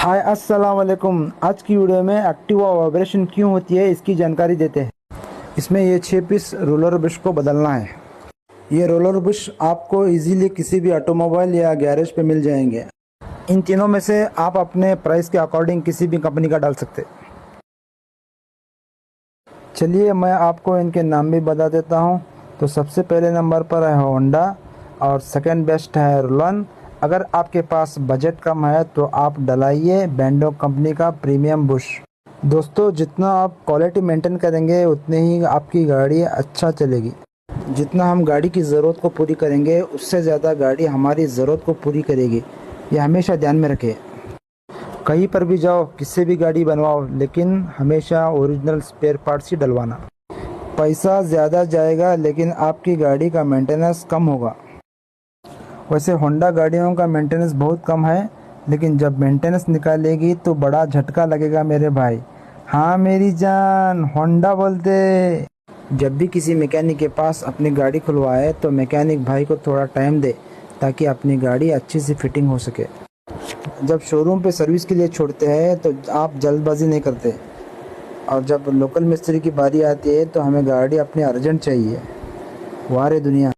हाय अस्सलाम वालेकुम। आज की वीडियो में एक्टिवा वाइब्रेशन क्यों होती है इसकी जानकारी देते हैं। इसमें ये 6 पीस रोलर बुश को बदलना है। ये रोलर बुश आपको इजीली किसी भी ऑटोमोबाइल या गैरेज पे मिल जाएंगे। इन तीनों में से आप अपने प्राइस के अकॉर्डिंग किसी भी कंपनी का डाल सकते। चलिए मैं आपको इनके नाम भी बता देता हूँ। तो सबसे पहले नंबर पर है होंडा और सेकंड बेस्ट है रोलन। अगर आपके पास बजट कम है तो आप डलाइए बेंडो कंपनी का प्रीमियम बुश। दोस्तों, जितना आप क्वालिटी मेंटेन करेंगे उतनी ही आपकी गाड़ी अच्छा चलेगी। जितना हम गाड़ी की ज़रूरत को पूरी करेंगे उससे ज़्यादा गाड़ी हमारी ज़रूरत को पूरी करेगी। ये हमेशा ध्यान में रखें। कहीं पर भी जाओ, किससे भी गाड़ी बनवाओ, लेकिन हमेशा ओरिजिनल स्पेयर पार्ट्स ही डलवाना। पैसा ज़्यादा जाएगा लेकिन आपकी गाड़ी का मेंटेनेंस कम होगा। वैसे होंडा गाड़ियों का मेंटेनेंस बहुत कम है, लेकिन जब मेंटेनेंस निकालेगी तो बड़ा झटका लगेगा मेरे भाई। हाँ मेरी जान, होंडा बोलते। जब भी किसी मैकेनिक के पास अपनी गाड़ी खुलवाए तो मैकेनिक भाई को थोड़ा टाइम दे ताकि अपनी गाड़ी अच्छी सी फिटिंग हो सके। जब शोरूम पे सर्विस के लिए छोड़ते हैं तो आप जल्दबाजी नहीं करते, और जब लोकल मिस्त्री की बारी आती है तो हमें गाड़ी अपनी अर्जेंट चाहिए। वाह रे दुनिया।